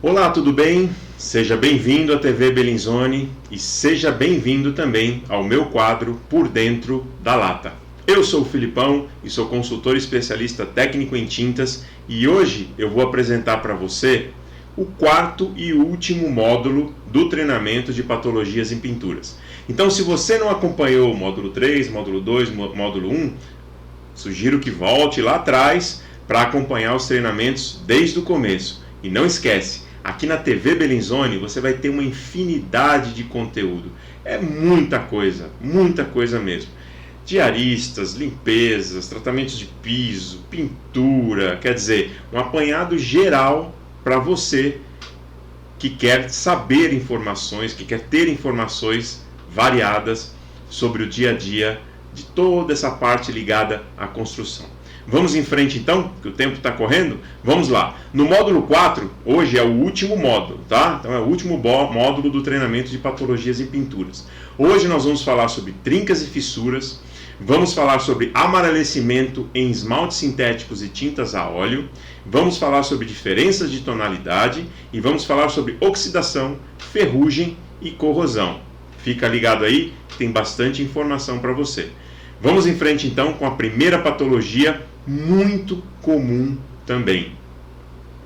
Olá, tudo bem? Seja bem-vindo à TV Bellinzone e seja bem-vindo também ao meu quadro Por Dentro da Lata. Eu sou o Filipão e sou consultor especialista técnico em tintas e hoje eu vou apresentar para você o quarto e último módulo do treinamento de patologias em pinturas. Então, se você não acompanhou o módulo 3, módulo 2, módulo 1, sugiro que volte lá atrás para acompanhar os treinamentos desde o começo. E não esquece, aqui na TV Bellinzone você vai ter uma infinidade de conteúdo. É muita coisa mesmo. Diaristas, limpezas, tratamentos de piso, pintura, quer dizer, um apanhado geral para você que quer saber informações, que quer ter informações variadas sobre o dia a dia de toda essa parte ligada à construção. Vamos em frente então, que o tempo está correndo? Vamos lá. No módulo 4, hoje é o último módulo, tá? Então é o último módulo do treinamento de patologias em pinturas. Hoje nós vamos falar sobre trincas e fissuras, vamos falar sobre amarelecimento em esmaltes sintéticos e tintas a óleo, vamos falar sobre diferenças de tonalidade e vamos falar sobre oxidação, ferrugem e corrosão. Fica ligado aí, tem bastante informação para você. Vamos em frente então com a primeira patologia muito comum também: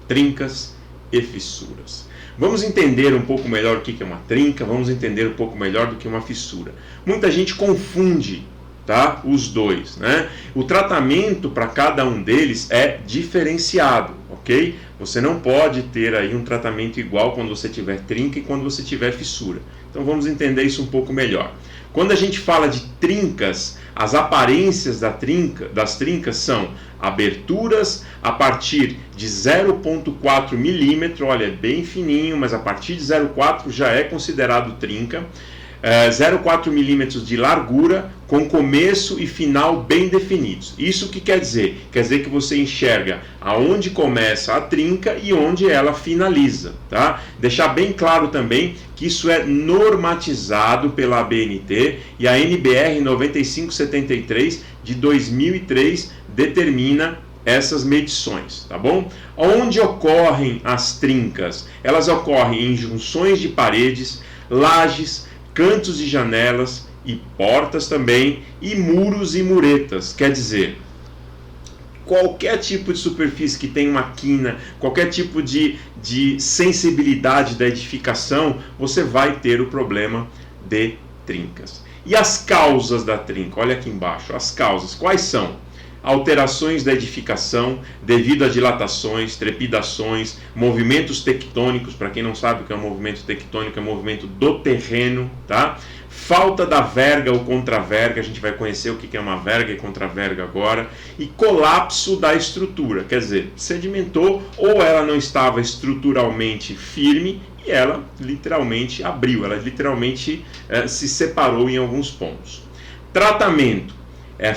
trincas e fissuras. Vamos entender um pouco melhor o que é uma trinca, vamos entender um pouco melhor do que uma fissura. Muita gente confunde, tá, os dois, né? O tratamento para cada um deles é diferenciado, ok? Você não pode ter aí um tratamento igual quando você tiver trinca e quando você tiver fissura. Então vamos entender isso um pouco melhor. Quando a gente fala de trincas, as aparências das trincas são aberturas a partir de 0,4 milímetro, olha, é bem fininho, mas a partir de 0,4 já é considerado trinca. 0,4 milímetros de largura, com começo e final bem definidos. Isso que quer dizer? Quer dizer que você enxerga aonde começa a trinca e onde ela finaliza, tá? Deixar bem claro também que isso é normatizado pela ABNT e a NBR 9573 de 2003 determina essas medições, tá bom? Onde ocorrem as trincas? Elas ocorrem em junções de paredes, lajes, cantos de janelas e portas também, e muros e muretas, quer dizer, qualquer tipo de superfície que tem uma quina, qualquer tipo de sensibilidade da edificação, você vai ter o problema de trincas. E as causas da trinca? Olha aqui embaixo, as causas, quais são? Alterações da edificação devido a dilatações, trepidações, movimentos tectônicos. Para quem não sabe o que é um movimento tectônico, é um movimento do terreno, tá? Falta da verga ou contraverga, a gente vai conhecer o que é uma verga e contraverga agora, e colapso da estrutura, quer dizer, sedimentou ou ela não estava estruturalmente firme e ela literalmente abriu, ela literalmente se separou em alguns pontos. Tratamento. A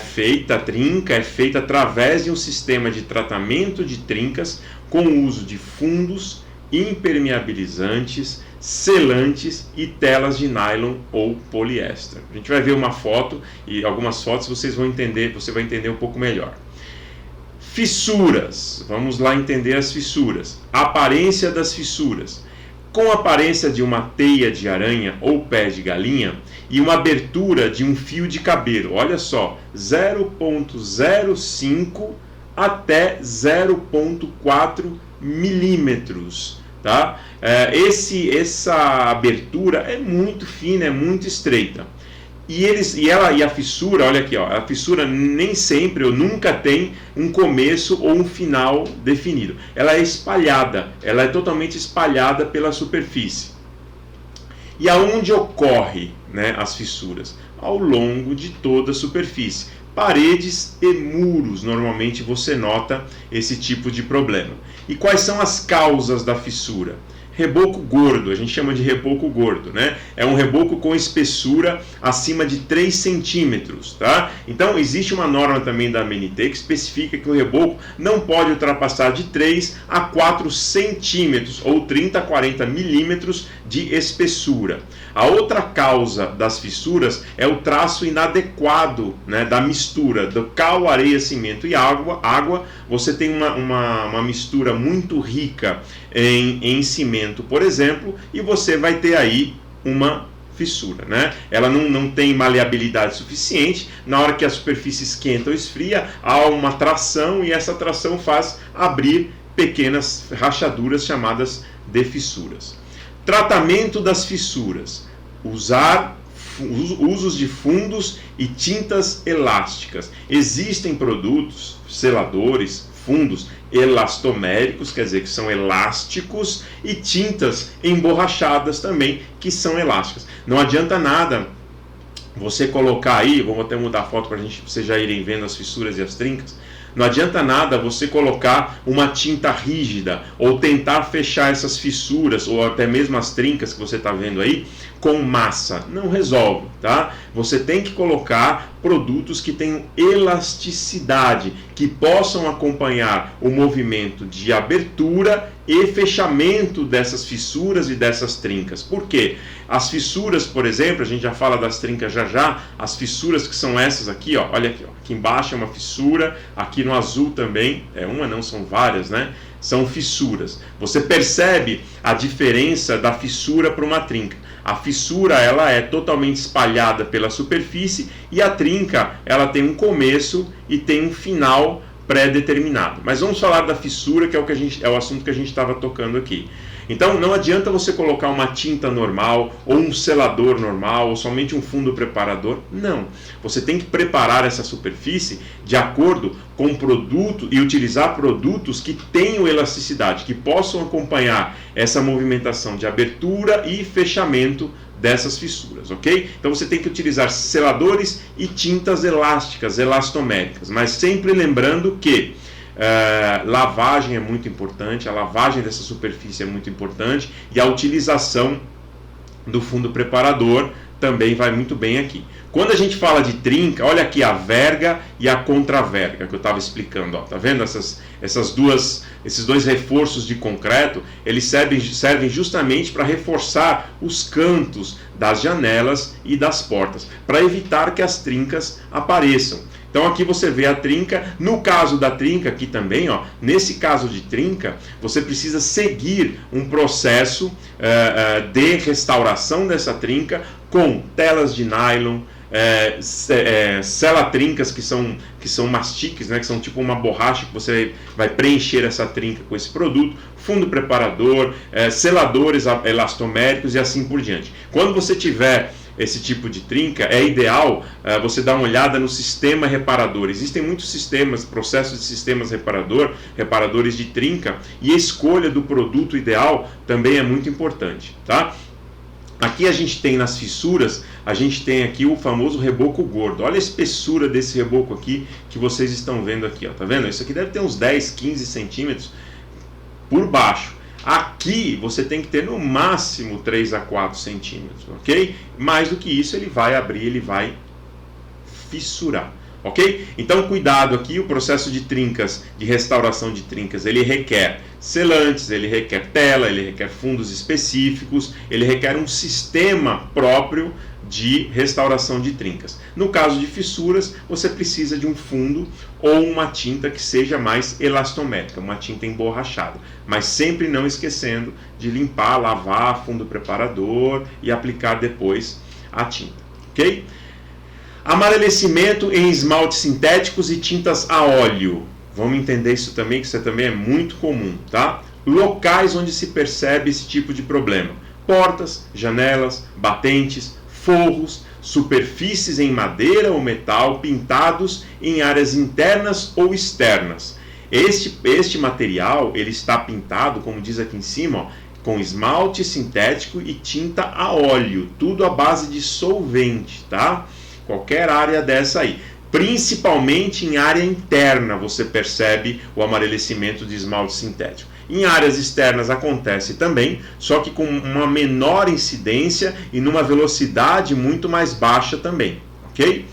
trinca é feita através de um sistema de tratamento de trincas com o uso de fundos, impermeabilizantes, selantes e telas de nylon ou poliéster. A gente vai ver uma foto e algumas fotos você vai entender um pouco melhor. Fissuras, vamos lá entender as fissuras. A aparência das fissuras. Com a aparência de uma teia de aranha ou pé de galinha e uma abertura de um fio de cabelo, olha só, 0,05 até 0,4 milímetros, tá? Essa abertura é muito fina, é muito estreita. E a fissura, olha aqui, ó, a fissura nem sempre ou nunca tem um começo ou um final definido. Ela é espalhada, ela é totalmente espalhada pela superfície. E aonde ocorre, né, as fissuras? Ao longo de toda a superfície. Paredes e muros, normalmente você nota esse tipo de problema. E quais são as causas da fissura? Reboco gordo, a gente chama de reboco gordo, né? É um reboco com espessura acima de 3 centímetros, tá? Então existe uma norma também da ABNT que especifica que o reboco não pode ultrapassar de 3 a 4 centímetros ou 30 a 40 milímetros de espessura. A outra causa das fissuras é o traço inadequado, né, da mistura do cal, areia, cimento e água. Você tem uma mistura muito rica em cimento, por exemplo, e você vai ter aí uma fissura, né? Ela não tem maleabilidade suficiente. Na hora que a superfície esquenta ou esfria, há uma tração e essa tração faz abrir pequenas rachaduras chamadas de fissuras. Tratamento das fissuras: usos de fundos e tintas elásticas. Existem produtos, seladores, fundos elastoméricos, quer dizer que são elásticos, e tintas emborrachadas também, que são elásticas. Não adianta nada você colocar aí, vamos até mudar a foto para vocês já irem vendo as fissuras e as trincas. Não adianta nada você colocar uma tinta rígida ou tentar fechar essas fissuras ou até mesmo as trincas que você está vendo aí com massa. Não resolve, tá? Você tem que colocar produtos que tenham elasticidade, que possam acompanhar o movimento de abertura e fechamento dessas fissuras e dessas trincas. Por quê? As fissuras, por exemplo, a gente já fala das trincas já, as fissuras que são essas aqui, ó, olha aqui, ó, aqui embaixo é uma fissura, aqui no azul também, uma não, são várias, né? São fissuras. Você percebe a diferença da fissura para uma trinca. A fissura, ela é totalmente espalhada pela superfície e a trinca, ela tem um começo e tem um final pré-determinado. Mas vamos falar da fissura, que é o assunto que a gente estava tocando aqui. Então não adianta você colocar uma tinta normal, ou um selador normal, ou somente um fundo preparador. Não. Você tem que preparar essa superfície de acordo com o produto e utilizar produtos que tenham elasticidade, que possam acompanhar essa movimentação de abertura e fechamento dessas fissuras, ok? Então você tem que utilizar seladores e tintas elásticas, elastoméricas, mas sempre lembrando que lavagem é muito importante, a lavagem dessa superfície é muito importante e a utilização do fundo preparador também vai muito bem aqui. Quando a gente fala de trinca, olha aqui a verga e a contraverga que eu estava explicando, ó, tá vendo esses dois reforços de concreto? Eles servem justamente para reforçar os cantos das janelas e das portas, para evitar que as trincas apareçam. Então aqui você vê a trinca. No caso da trinca aqui também, ó, nesse caso de trinca, você precisa seguir um processo de restauração dessa trinca com telas de nylon, selatrincas que são mastiques, né, que são tipo uma borracha que você vai preencher essa trinca com esse produto, fundo preparador, seladores elastoméricos e assim por diante. Quando você tiver esse tipo de trinca, é ideal você dar uma olhada no sistema reparador. Existem muitos sistemas, processos de sistemas reparadores de trinca, e a escolha do produto ideal também é muito importante, tá? Aqui a gente tem nas fissuras, a gente tem aqui o famoso reboco gordo. Olha a espessura desse reboco aqui que vocês estão vendo aqui, ó, tá vendo? Isso aqui deve ter uns 10, 15 centímetros por baixo. Aqui você tem que ter no máximo 3 a 4 centímetros, ok? Mais do que isso ele vai abrir, ele vai fissurar, ok? Então cuidado aqui, o processo de trincas, de restauração de trincas, ele requer selantes, ele requer tela, ele requer fundos específicos, ele requer um sistema próprio de restauração de trincas. No caso de fissuras, você precisa de um fundo ou uma tinta que seja mais elastomérica, uma tinta emborrachada, mas sempre não esquecendo de limpar, lavar fundo preparador e aplicar depois a tinta, ok? Amarelecimento em esmaltes sintéticos e tintas a óleo. Vamos entender isso também, que isso também é muito comum, tá? Locais onde se percebe esse tipo de problema: portas, janelas, batentes, forros, superfícies em madeira ou metal pintados em áreas internas ou externas. Este material ele está pintado, como diz aqui em cima, ó, com esmalte sintético e tinta a óleo, tudo à base de solvente, tá? Qualquer área dessa aí. Principalmente em área interna você percebe o amarelecimento de esmalte sintético. Em áreas externas acontece também, só que com uma menor incidência e numa velocidade muito mais baixa também, ok?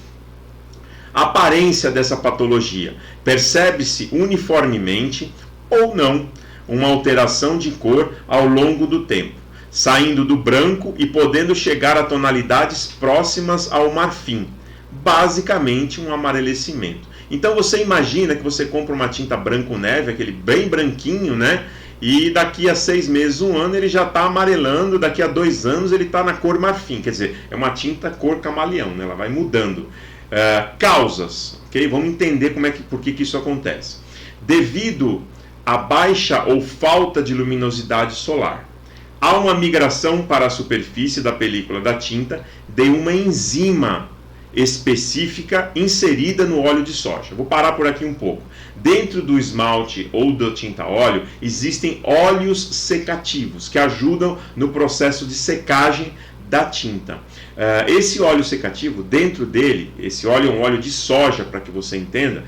Aparência dessa patologia: percebe-se uniformemente ou não uma alteração de cor ao longo do tempo. saindo do branco e podendo chegar a tonalidades próximas ao marfim. Basicamente um amarelecimento. Então você imagina que você compra uma tinta branco neve, aquele bem branquinho, né? E daqui a 6 meses, 1 ano, ele já está amarelando, daqui a 2 anos ele está na cor marfim, quer dizer, é uma tinta cor camaleão, né? Ela vai mudando. Causas, ok? Vamos entender por que isso acontece. Devido à baixa ou falta de luminosidade solar, há uma migração para a superfície da película da tinta de uma enzima específica inserida no óleo de soja. Vou parar por aqui um pouco. Dentro do esmalte ou da tinta óleo existem óleos secativos que ajudam no processo de secagem da tinta. Esse óleo secativo, dentro dele, esse óleo é um óleo de soja, para que você entenda.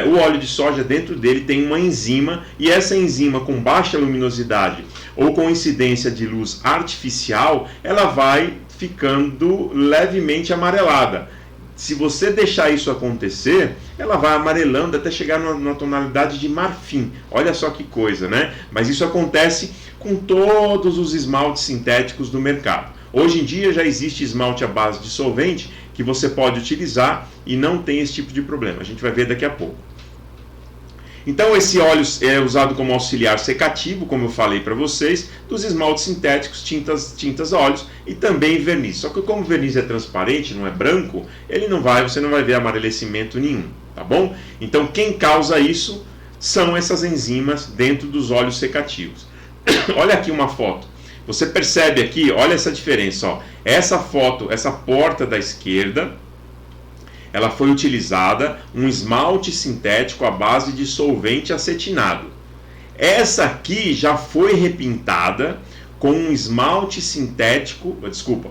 O óleo de soja, dentro dele tem uma enzima, e essa enzima com baixa luminosidade ou com incidência de luz artificial, ela vai ficando levemente amarelada. Se você deixar isso acontecer, ela vai amarelando até chegar numa tonalidade de marfim. Olha só que coisa, né? Mas isso acontece com todos os esmaltes sintéticos do mercado. Hoje em dia já existe esmalte à base de solvente que você pode utilizar e não tem esse tipo de problema. A gente vai ver daqui a pouco. Então esse óleo é usado como auxiliar secativo, como eu falei para vocês, dos esmaltes sintéticos, tintas óleos e também verniz. Só que como o verniz é transparente, não é branco, você não vai ver amarelecimento nenhum, tá bom? Então quem causa isso são essas enzimas dentro dos óleos secativos. Olha aqui uma foto. Você percebe aqui, olha essa diferença, ó. Essa foto, essa porta da esquerda, ela foi utilizada um esmalte sintético à base de solvente acetinado. Essa aqui já foi repintada com um esmalte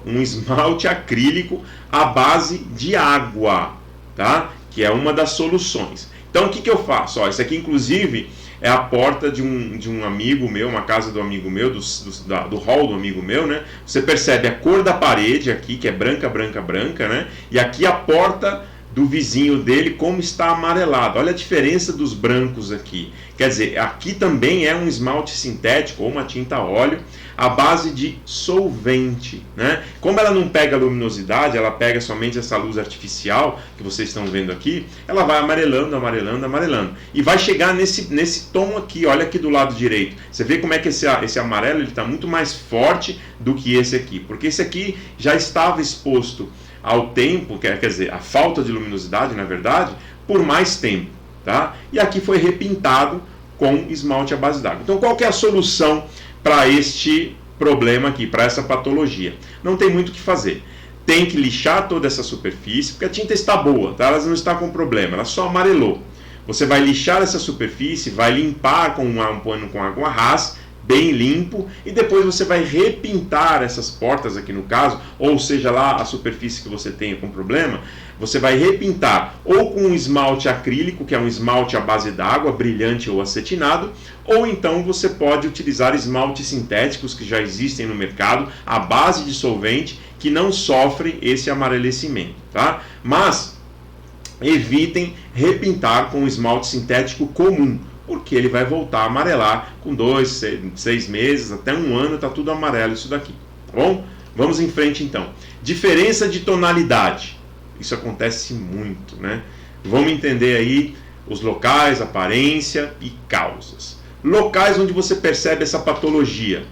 um esmalte acrílico à base de água, tá? Que é uma das soluções. Então o que eu faço? Ó, isso aqui inclusive é a porta de um amigo meu, uma casa do amigo meu, do hall do amigo meu, né? Você percebe a cor da parede aqui, que é branca, branca, branca, né? E aqui a porta do vizinho dele, como está amarelado. Olha a diferença dos brancos aqui. Quer dizer, aqui também é um esmalte sintético ou uma tinta óleo à base de solvente, né? Como ela não pega luminosidade, ela pega somente essa luz artificial que vocês estão vendo aqui, ela vai amarelando, amarelando, amarelando. E vai chegar nesse tom aqui, olha aqui do lado direito. Você vê como é que esse amarelo está muito mais forte do que esse aqui, porque esse aqui já estava exposto ao tempo, quer dizer, a falta de luminosidade, na verdade, por mais tempo, tá? E aqui foi repintado com esmalte à base d'água. Então, qual que é a solução para este problema aqui, para essa patologia? Não tem muito o que fazer. Tem que lixar toda essa superfície, porque a tinta está boa, tá? Ela não está com problema, ela só amarelou. Você vai lixar essa superfície, vai limpar com um pano com água ras, bem limpo, e depois você vai repintar essas portas aqui no caso, ou seja lá a superfície que você tenha com problema, você vai repintar ou com um esmalte acrílico, que é um esmalte à base d'água, brilhante ou acetinado, ou então você pode utilizar esmaltes sintéticos que já existem no mercado, à base de solvente, que não sofrem esse amarelecimento, tá? Mas evitem repintar com um esmalte sintético comum, porque ele vai voltar a amarelar com 2, 6 meses, até 1 ano, está tudo amarelo isso daqui, tá bom? Vamos em frente então. Diferença de tonalidade. Isso acontece muito, né? Vamos entender aí os locais, aparência e causas. Locais onde você percebe essa patologia.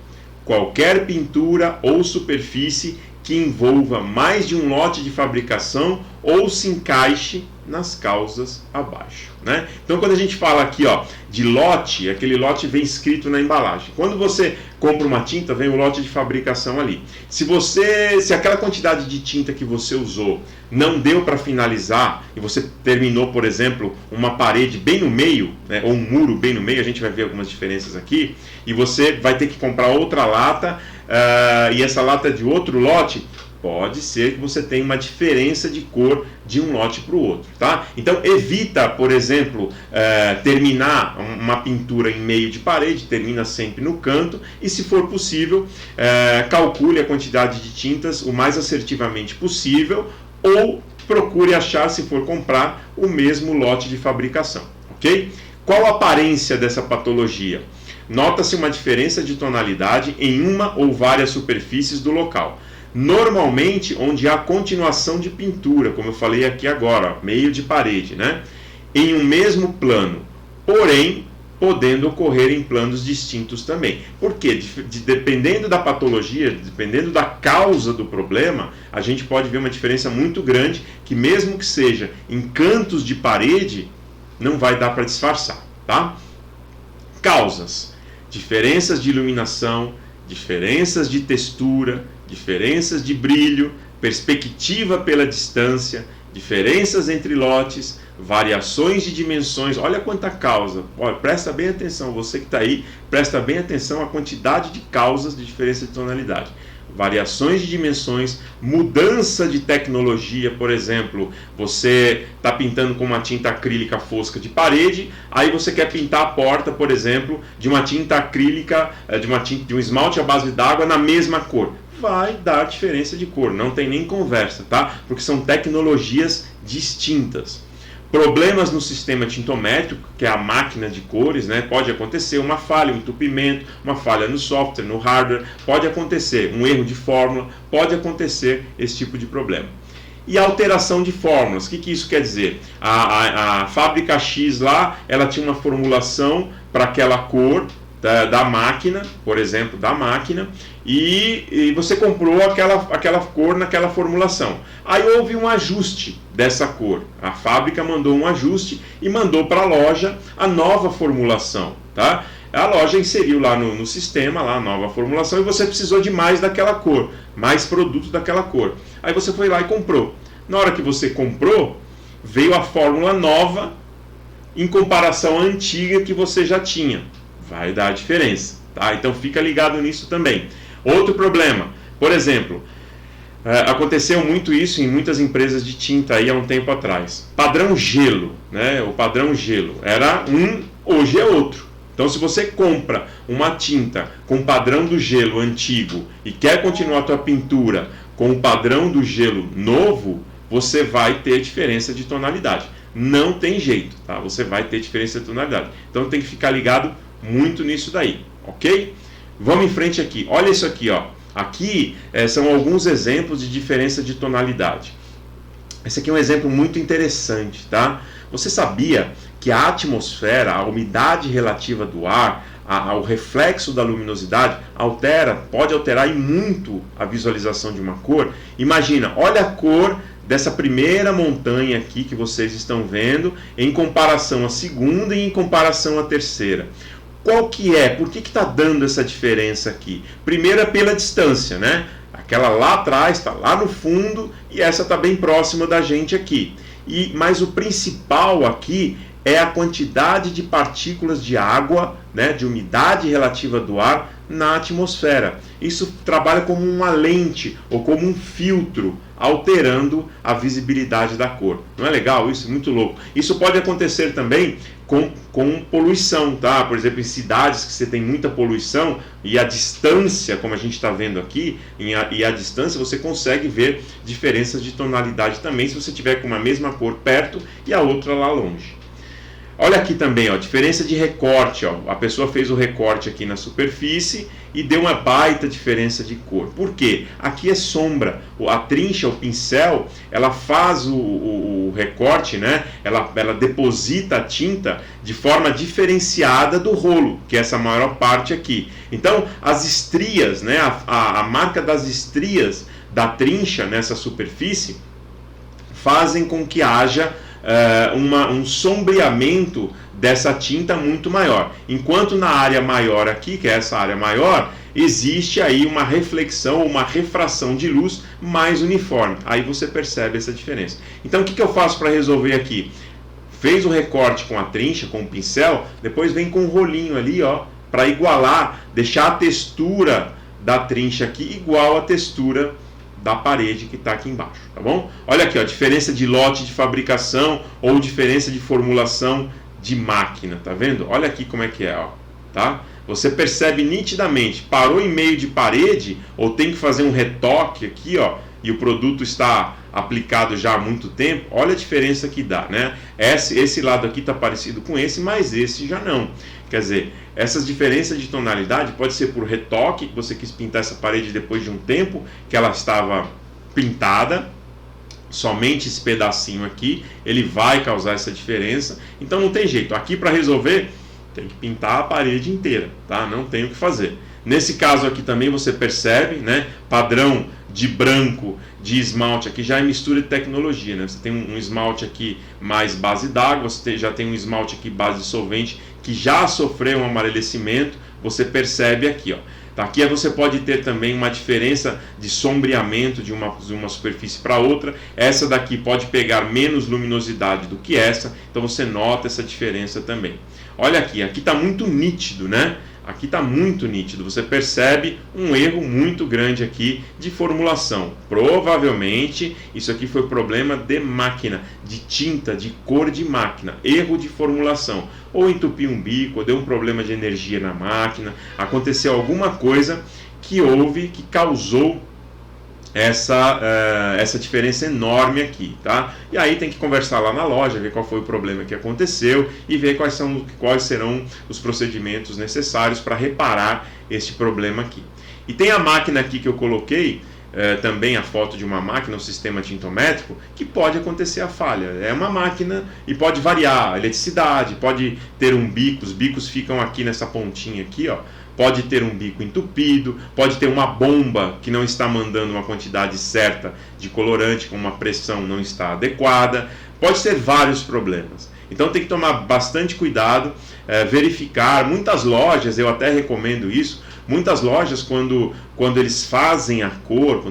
Qualquer pintura ou superfície que envolva mais de um lote de fabricação ou se encaixe nas causas abaixo, né? Então quando a gente fala aqui, ó, de lote, aquele lote vem escrito na embalagem. Quando você compra uma tinta, vem o lote de fabricação ali. Se aquela quantidade de tinta que você usou não deu para finalizar e você terminou, por exemplo, uma parede bem no meio, né, ou um muro bem no meio, a gente vai ver algumas diferenças aqui, e você vai ter que comprar outra lata, e essa lata é de outro lote, pode ser que você tenha uma diferença de cor de um lote para o outro, tá? Então evita, por exemplo, terminar uma pintura em meio de parede, termina sempre no canto, e se for possível, calcule a quantidade de tintas o mais assertivamente possível, ou procure achar, se for comprar, o mesmo lote de fabricação, ok? Qual a aparência dessa patologia? nota-se uma diferença de tonalidade em uma ou várias superfícies do local. Normalmente onde há continuação de pintura, como eu falei aqui agora, ó, meio de parede, né? Em um mesmo plano, porém podendo ocorrer em planos distintos também. Por quê? Dependendo da patologia, dependendo da causa do problema, a gente pode ver uma diferença muito grande, que mesmo que seja em cantos de parede, não vai dar para disfarçar, tá? Causas: diferenças de iluminação, diferenças de textura, diferenças de brilho, perspectiva pela distância, diferenças entre lotes, variações de dimensões. Olha quanta causa. Olha, presta bem atenção, você que está aí, presta bem atenção à quantidade de causas de diferença de tonalidade. Variações de dimensões, mudança de tecnologia. Por exemplo, você está pintando com uma tinta acrílica fosca de parede, aí você quer pintar a porta, por exemplo, de uma tinta acrílica, de um esmalte à base d'água na mesma cor. Vai dar diferença de cor, não tem nem conversa, tá? Porque são tecnologias distintas. Problemas no sistema tintométrico, que é a máquina de cores, né? Pode acontecer uma falha, um entupimento, uma falha no software, no hardware, pode acontecer um erro de fórmula, pode acontecer esse tipo de problema. E alteração de fórmulas, o que isso quer dizer? A fábrica X lá, ela tinha uma formulação para aquela cor da máquina, por exemplo, da máquina, e você comprou aquela cor naquela formulação. Aí houve um ajuste dessa cor. A fábrica mandou um ajuste e mandou para a loja a nova formulação, tá? A loja inseriu lá no sistema lá a nova formulação e você precisou de mais daquela cor, mais produtos daquela cor. Aí você foi lá e comprou. Na hora que você comprou, veio a fórmula nova em comparação à antiga que você já tinha. Vai dar diferença, tá? Então fica ligado nisso também. Outro problema, por exemplo, aconteceu muito isso em muitas empresas de tinta aí há um tempo atrás. Padrão gelo, né? O padrão gelo era um, hoje é outro. Então se você compra uma tinta com padrão do gelo antigo e quer continuar a tua pintura com o padrão do gelo novo, você vai ter diferença de tonalidade. Não tem jeito, tá? Você vai ter diferença de tonalidade. Então tem que ficar ligado muito nisso daí, ok? Vamos em frente aqui. Olha isso aqui, ó. Aqui são alguns exemplos de diferença de tonalidade. Esse aqui é um exemplo muito interessante, tá? Você sabia que a atmosfera, a umidade relativa do ar, o reflexo da luminosidade pode alterar e muito a visualização de uma cor? Imagina, olha a cor dessa primeira montanha aqui que vocês estão vendo em comparação à segunda e em comparação à terceira. Qual que é? Por que está dando essa diferença aqui? Primeiro é pela distância, né? Aquela lá atrás está lá no fundo e essa está bem próxima da gente aqui. Mas o principal aqui é a quantidade de partículas de água, né, de umidade relativa do ar na atmosfera. Isso trabalha como uma lente ou como um filtro, alterando a visibilidade da cor. Não é legal isso? Muito louco. Isso pode acontecer também com poluição, tá? Por exemplo, em cidades que você tem muita poluição e a distância, como a gente está vendo aqui, e a distância você consegue ver diferenças de tonalidade também, se você tiver com uma mesma cor perto e a outra lá longe. Olha aqui também, ó, diferença de recorte. Ó. A pessoa fez o recorte aqui na superfície e deu uma baita diferença de cor. Por quê? Aqui é sombra. A trincha, o pincel, ela faz o recorte, né? Ela deposita a tinta de forma diferenciada do rolo, que é essa maior parte aqui. Então, as estrias, né? A marca das estrias da trincha nessa superfície fazem com que haja um sombreamento dessa tinta muito maior. Enquanto na área maior aqui, que é essa área maior, existe aí uma reflexão, uma refração de luz mais uniforme. Aí você percebe essa diferença. Então o que eu faço para resolver aqui? Fez o recorte com a trincha, com o pincel, depois vem com um rolinho ali, ó, para igualar, deixar a textura da trincha aqui igual à textura da parede que está aqui embaixo, tá bom? Olha aqui, ó, diferença de lote de fabricação ou diferença de formulação de máquina, tá vendo? Olha aqui como é que é, ó, tá? Você percebe nitidamente, parou em meio de parede ou tem que fazer um retoque aqui, ó, e o produto está aplicado já há muito tempo, olha a diferença que dá, né? Esse lado aqui está parecido com esse, mas esse já não. Quer dizer, essas diferenças de tonalidade pode ser por retoque, que você quis pintar essa parede depois de um tempo que ela estava pintada, somente esse pedacinho aqui, ele vai causar essa diferença. Então não tem jeito, aqui para resolver tem que pintar a parede inteira, tá? Não tem o que fazer. Nesse caso aqui também você percebe, né? Padrão de branco, de esmalte aqui já é mistura de tecnologia, né? Você tem um esmalte aqui mais base d'água, você já tem um esmalte aqui base de solvente que já sofreu um amarelecimento, você percebe aqui, ó. Aqui você pode ter também uma diferença de sombreamento de uma superfície para outra. Essa daqui pode pegar menos luminosidade do que essa, então você nota essa diferença também. Olha aqui está muito nítido, né? Aqui está muito nítido, você percebe um erro muito grande aqui de formulação. Provavelmente isso aqui foi problema de máquina, de tinta, de cor de máquina, erro de formulação. Ou entupiu um bico, ou deu um problema de energia na máquina, aconteceu alguma coisa que houve, que causou essa diferença enorme aqui, tá? E aí tem que conversar lá na loja, ver qual foi o problema que aconteceu e ver quais serão os procedimentos necessários para reparar este problema aqui. E tem a máquina aqui que eu coloquei, também a foto de uma máquina, um sistema tintométrico, que pode acontecer a falha. É uma máquina e pode variar a eletricidade, pode ter um bico, os bicos ficam aqui nessa pontinha aqui, ó. Pode ter um bico entupido, pode ter uma bomba que não está mandando uma quantidade certa de colorante, com uma pressão não está adequada, pode ter vários problemas. Então tem que tomar bastante cuidado, verificar. Muitas lojas, eu até recomendo isso, muitas lojas quando eles fazem a cor,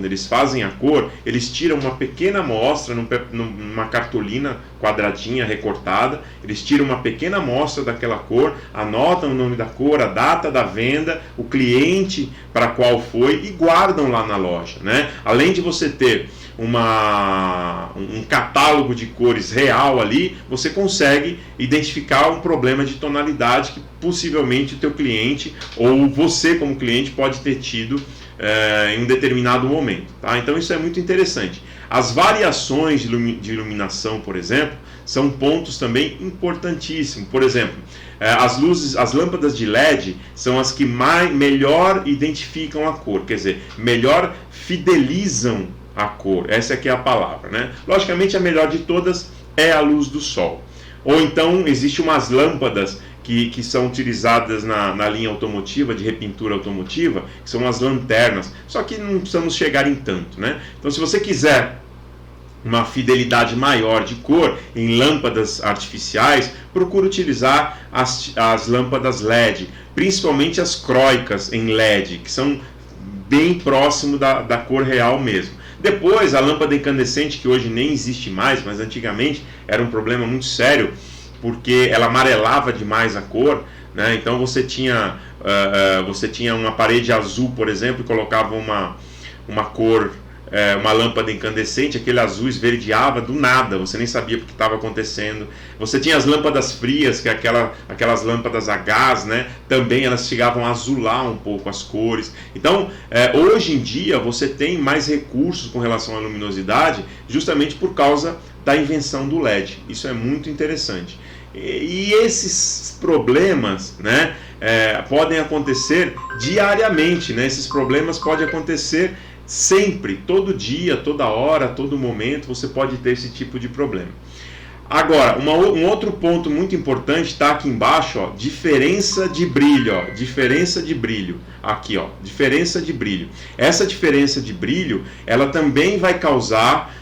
eles tiram uma pequena amostra numa cartolina quadradinha recortada, eles tiram uma pequena amostra daquela cor, anotam o nome da cor, a data da venda, o cliente para qual foi e guardam lá na loja, né? Além de você ter um catálogo de cores real ali, você consegue identificar um problema de tonalidade que possivelmente o teu cliente ou você como cliente pode ter tido em um determinado momento, tá? Então isso é muito interessante. As variações de iluminação, por exemplo, são pontos também importantíssimos. Por exemplo, as lâmpadas de LED são as que melhor identificam a cor, quer dizer, melhor fidelizam a cor. Essa aqui é a palavra, né? Logicamente a melhor de todas é a luz do sol. Ou então existe umas lâmpadas que são utilizadas na linha automotiva, de repintura automotiva, que são as lanternas, só que não precisamos chegar em tanto, né? Então se você quiser uma fidelidade maior de cor em lâmpadas artificiais, procure utilizar as lâmpadas LED, principalmente as croicas em LED, que são bem próximo da cor real mesmo. Depois a lâmpada incandescente, que hoje nem existe mais, mas antigamente era um problema muito sério, porque ela amarelava demais a cor, né? Então você tinha uma parede azul, por exemplo, e colocava uma cor, uma lâmpada incandescente, aquele azul esverdeava do nada, você nem sabia o que estava acontecendo. Você tinha as lâmpadas frias, que é aquelas lâmpadas a gás, né? Também elas chegavam a azular um pouco as cores. Então, hoje em dia, você tem mais recursos com relação à luminosidade, justamente por causa da invenção do LED. Isso é muito interessante. E esses problemas, né, podem acontecer diariamente, né? Esses problemas podem acontecer sempre, todo dia, toda hora, todo momento, você pode ter esse tipo de problema. Agora, um outro ponto muito importante está aqui embaixo, ó, diferença de brilho, ó, diferença de brilho, aqui, ó, diferença de brilho. Essa diferença de brilho, ela também vai causar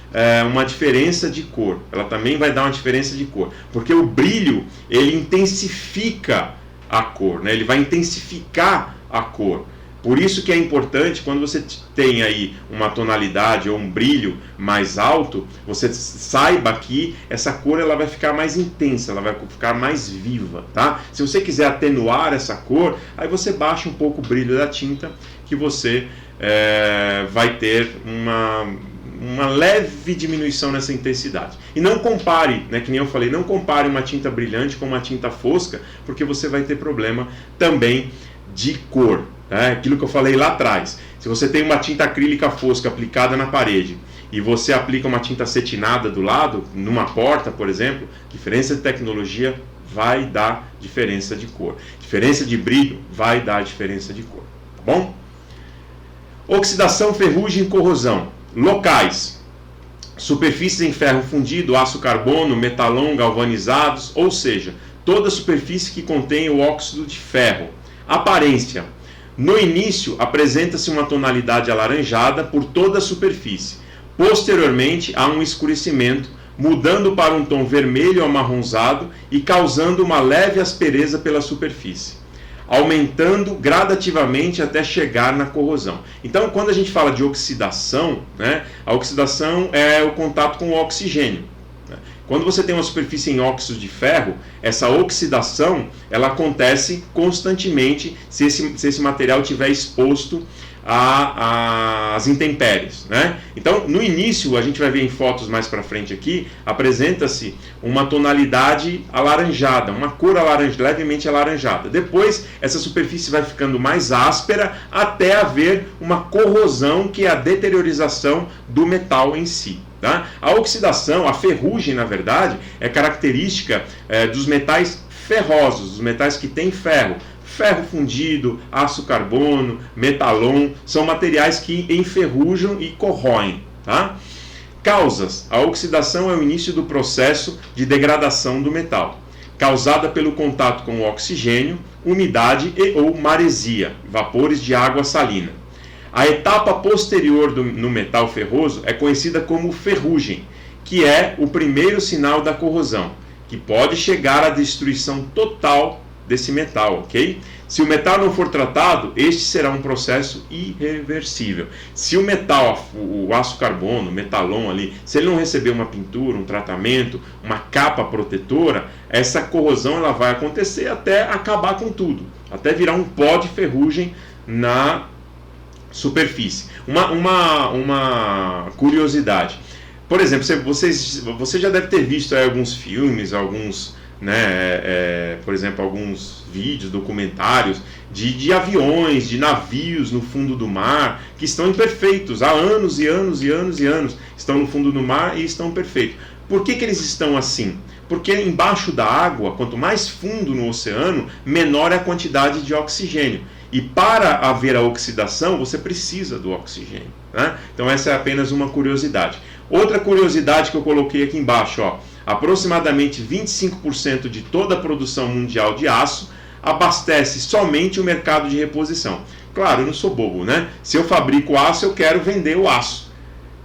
uma diferença de cor, ela também vai dar uma diferença de cor, porque o brilho, ele intensifica a cor, né? Ele vai intensificar a cor. Por isso que é importante, quando você tem aí uma tonalidade ou um brilho mais alto, você saiba que essa cor ela vai ficar mais intensa, ela vai ficar mais viva, tá? Se você quiser atenuar essa cor, aí você baixa um pouco o brilho da tinta, que você vai ter uma leve diminuição nessa intensidade. E não compare, né, que nem eu falei, não compare uma tinta brilhante com uma tinta fosca, porque você vai ter problema também de cor. Aquilo que eu falei lá atrás, se você tem uma tinta acrílica fosca aplicada na parede e você aplica uma tinta acetinada do lado, numa porta, por exemplo, diferença de tecnologia vai dar diferença de cor. Diferença de brilho vai dar diferença de cor, tá bom? Oxidação, ferrugem e corrosão. Locais: superfícies em ferro fundido, aço carbono, metalon galvanizados, ou seja, toda superfície que contém o óxido de ferro. Aparência: no início apresenta-se uma tonalidade alaranjada por toda a superfície. Posteriormente há um escurecimento, mudando para um tom vermelho amarronzado e causando uma leve aspereza pela superfície, aumentando gradativamente até chegar na corrosão. Então, quando a gente fala de oxidação, né, a oxidação é o contato com o oxigênio. Quando você tem uma superfície em óxido de ferro, essa oxidação ela acontece constantemente se esse material estiver exposto às intempéries, né? Então, no início, a gente vai ver em fotos mais para frente aqui, apresenta-se uma tonalidade alaranjada, uma cor levemente alaranjada. Depois, essa superfície vai ficando mais áspera até haver uma corrosão, que é a deteriorização do metal em si. Tá? A oxidação, a ferrugem, na verdade, é característica dos metais ferrosos, dos metais que têm ferro. Ferro fundido, aço carbono, metalon, são materiais que enferrujam e corroem. Tá? Causas: a oxidação é o início do processo de degradação do metal, causada pelo contato com o oxigênio, umidade ou maresia, vapores de água salina. A etapa posterior no metal ferroso é conhecida como ferrugem, que é o primeiro sinal da corrosão, que pode chegar à destruição total desse metal, ok? Se o metal não for tratado, este será um processo irreversível. Se o metal, o aço carbono, o metalon ali, se ele não receber uma pintura, um tratamento, uma capa protetora, essa corrosão ela vai acontecer até acabar com tudo, até virar um pó de ferrugem na superfície. Uma curiosidade: por exemplo, você já deve ter visto alguns filmes, por exemplo, alguns vídeos, documentários de aviões, de navios no fundo do mar, que estão imperfeitos, há anos e anos e anos e anos, estão no fundo do mar e estão perfeitos. Por que eles estão assim? Porque embaixo da água, quanto mais fundo no oceano, menor é a quantidade de oxigênio. E para haver a oxidação, você precisa do oxigênio, né? Então essa é apenas uma curiosidade. Outra curiosidade que eu coloquei aqui embaixo, ó, aproximadamente 25% de toda a produção mundial de aço abastece somente o mercado de reposição. Claro, eu não sou bobo, né? Se eu fabrico aço, eu quero vender o aço.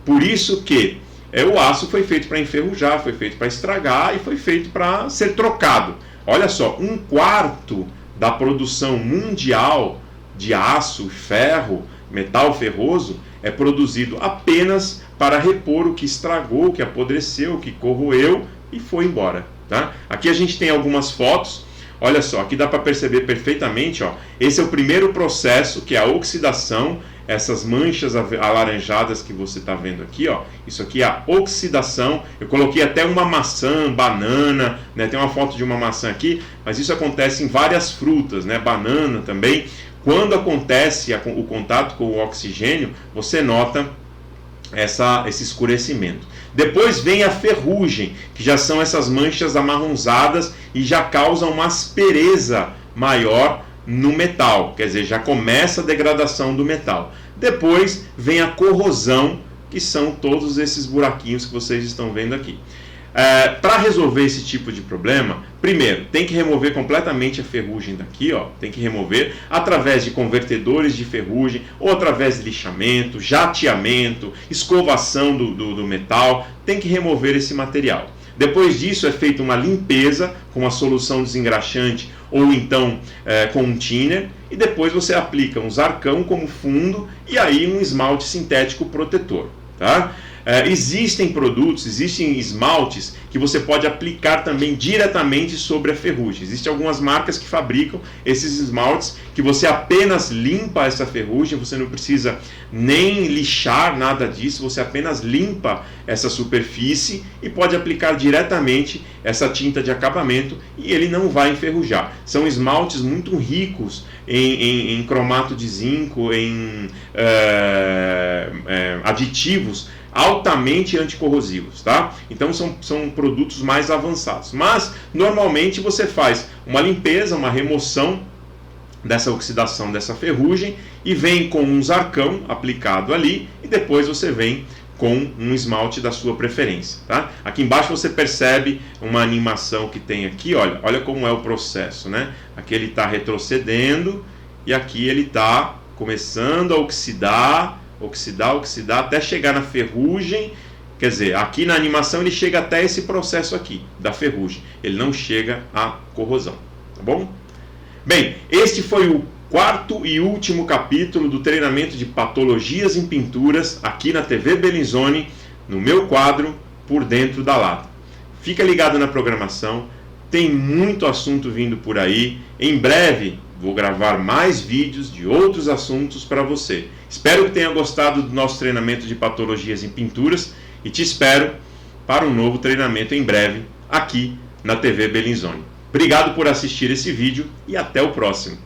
Por isso que o aço foi feito para enferrujar, foi feito para estragar e foi feito para ser trocado. Olha só, 1/4 da produção mundial de aço, ferro, metal ferroso é produzido apenas para repor o que estragou, o que apodreceu, o que corroeu e foi embora. Tá? Aqui a gente tem algumas fotos. Olha só, aqui dá para perceber perfeitamente, ó, esse é o primeiro processo, que é a oxidação. Essas manchas alaranjadas que você está vendo aqui, ó, isso aqui é a oxidação. Eu coloquei até uma maçã, banana, né, tem uma foto de uma maçã aqui, mas isso acontece em várias frutas, né, banana também. Quando acontece o contato com o oxigênio, você nota esse escurecimento. Depois vem a ferrugem, que já são essas manchas amarronzadas e já causam uma aspereza maior no metal, quer dizer, já começa a degradação do metal. Depois vem a corrosão, que são todos esses buraquinhos que vocês estão vendo aqui. Para resolver esse tipo de problema, primeiro, tem que remover completamente a ferrugem daqui, ó, tem que remover através de convertedores de ferrugem, ou através de lixamento, jateamento, escovação do metal, tem que remover esse material. Depois disso é feita uma limpeza com uma solução desengraxante ou então com um thinner, e depois você aplica um zarcão como fundo e aí um esmalte sintético protetor. Tá? Existem produtos, existem esmaltes que você pode aplicar também diretamente sobre a ferrugem. Existem algumas marcas que fabricam esses esmaltes que você apenas limpa essa ferrugem, você não precisa nem lixar nada disso, você apenas limpa essa superfície e pode aplicar diretamente essa tinta de acabamento e ele não vai enferrujar. São esmaltes muito ricos em cromato de zinco, em aditivos altamente anticorrosivos, tá? Então são produtos mais avançados. Mas normalmente você faz uma limpeza, uma remoção dessa oxidação, dessa ferrugem, e vem com um zarcão aplicado ali, e depois você vem com um esmalte da sua preferência, tá? Aqui embaixo você percebe uma animação que tem aqui, olha como é o processo, né? Aqui ele está retrocedendo, e aqui ele está começando a oxidar, até chegar na ferrugem. Quer dizer, aqui na animação ele chega até esse processo aqui, da ferrugem. Ele não chega à corrosão, tá bom? Bem, este foi o quarto e último capítulo do treinamento de patologias em pinturas aqui na TV Bellinzone, no meu quadro Por Dentro da Lata. Fica ligado na programação, tem muito assunto vindo por aí. Em breve vou gravar mais vídeos de outros assuntos para você. Espero que tenha gostado do nosso treinamento de patologias em pinturas e te espero para um novo treinamento em breve aqui na TV Bellinzone. Obrigado por assistir esse vídeo e até o próximo.